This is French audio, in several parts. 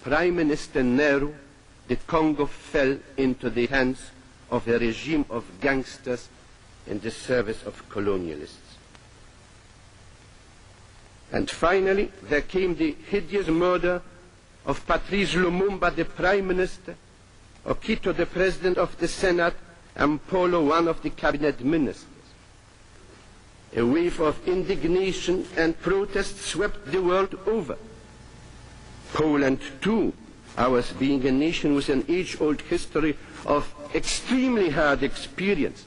Prime Minister Nehru, the Congo fell into the hands of a regime of gangsters in the service of colonialists. And finally, there came the hideous murder of Patrice Lumumba, the Prime Minister, Okito, the President of the Senate, and Polo, one of the cabinet ministers. A wave of indignation and protest swept the world over. Poland, too, ours being a nation with an age-old history of extremely hard experience,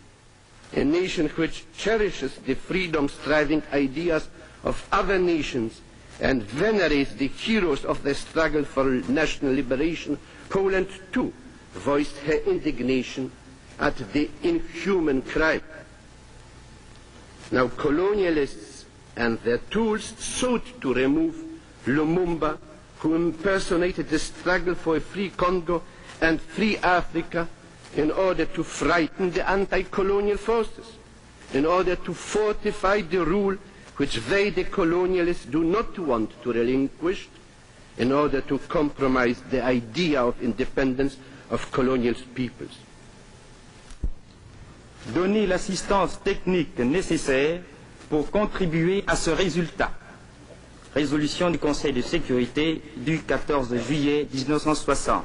a nation which cherishes the freedom-striving ideas of other nations and venerates the heroes of the struggle for national liberation, Poland, too, voiced her indignation at the inhuman crime. Now, colonialists and their tools sought to remove Lumumba, who impersonated the struggle for a free Congo and free Africa, in order to frighten the anti-colonial forces, in order to fortify the rule which they, the colonialists, do not want to relinquish, in order to compromise the idea of independence of colonial peoples. Donner l'assistance technique nécessaire pour contribuer à ce résultat. Résolution du Conseil de sécurité du 14 juillet 1960.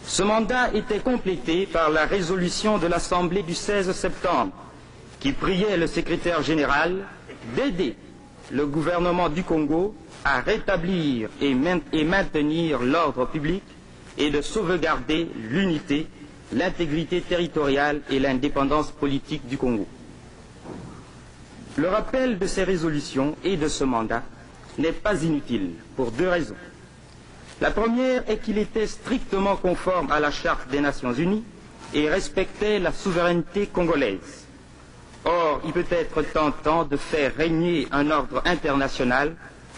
Ce mandat était complété par la résolution de l'Assemblée du 16 septembre qui priait le secrétaire général d'aider le gouvernement du Congo à rétablir et maintenir l'ordre public et de sauvegarder l'unité, l'intégrité territoriale et l'indépendance politique du Congo. Le rappel de ces résolutions et de ce mandat n'est pas inutile pour deux raisons. La première est qu'il était strictement conforme à la Charte des Nations Unies et respectait la souveraineté congolaise. Or, il peut être tentant de faire régner un ordre international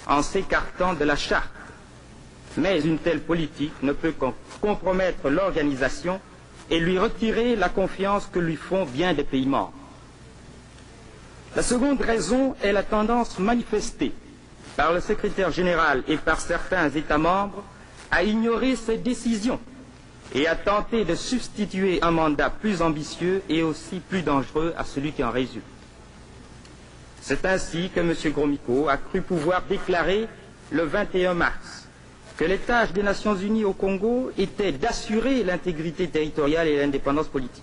en s'écartant de la Charte. Mais une telle politique ne peut compromettre l'organisation et lui retirer la confiance que lui font bien des pays membres. La seconde raison est la tendance manifestée par le secrétaire général et par certains États membres à ignorer ces décisions et à tenter de substituer un mandat plus ambitieux et aussi plus dangereux à celui qui en résulte. C'est ainsi que M. Gromyko a cru pouvoir déclarer le 21 mars que les tâches des Nations Unies au Congo étaient d'assurer l'intégrité territoriale et l'indépendance politique.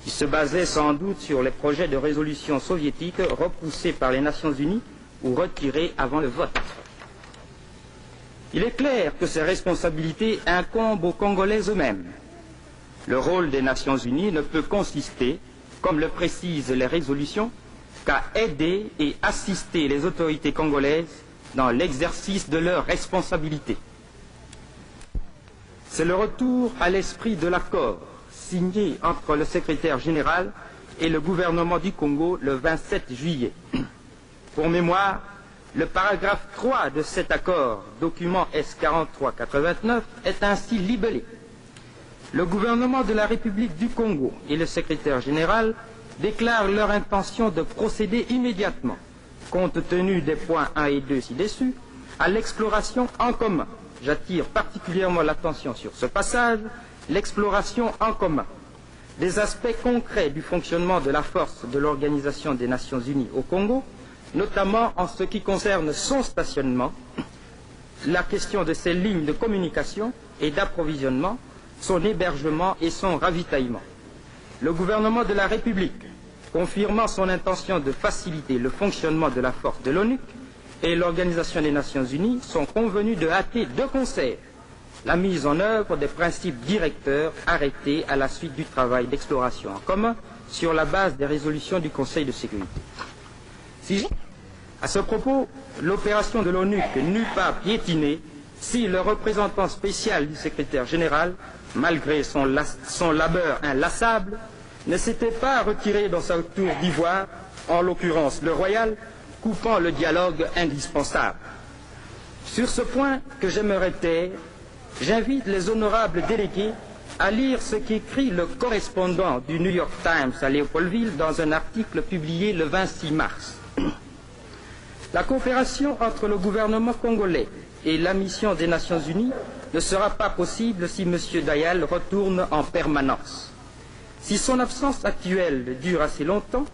Il se basait sans doute sur les projets de résolution soviétiques repoussés par les Nations Unies ou retirés avant le vote. Il est clair que ces responsabilités incombent aux Congolais eux-mêmes. Le rôle des Nations Unies ne peut consister, comme le précisent les résolutions, qu'à aider et assister les autorités congolaises dans l'exercice de leurs responsabilités. C'est le retour à l'esprit de l'accord signé entre le secrétaire général et le gouvernement du Congo le 27 juillet. Pour mémoire, le paragraphe 3 de cet accord, document S4389, est ainsi libellé. Le gouvernement de la République du Congo et le secrétaire général déclarent leur intention de procéder immédiatement, compte tenu des points 1 et 2 ci-dessus, à l'exploration en commun. J'attire particulièrement l'attention sur ce passage, l'exploration en commun des aspects concrets du fonctionnement de la force de l'Organisation des Nations Unies au Congo, notamment en ce qui concerne son stationnement, la question de ses lignes de communication et d'approvisionnement, son hébergement et son ravitaillement. Le gouvernement de la République, confirmant son intention de faciliter le fonctionnement de la force de l'ONU et l'Organisation des Nations Unies, sont convenus de hâter de concert la mise en œuvre des principes directeurs arrêtés à la suite du travail d'exploration en commun sur la base des résolutions du Conseil de sécurité. À ce propos, l'opération de l'ONU n'eût pas piétiné si le représentant spécial du secrétaire général, malgré son labeur inlassable, ne s'était pas retiré dans sa tour d'ivoire, en l'occurrence le Royal, coupant le dialogue indispensable. Sur ce point que j'aimerais taire, j'invite les honorables délégués à lire ce qu'écrit le correspondant du New York Times à Léopoldville dans un article publié le 26 mars. La coopération entre le gouvernement congolais et la mission des Nations Unies ne sera pas possible si M. Dayal retourne en permanence. Si son absence actuelle dure assez longtemps,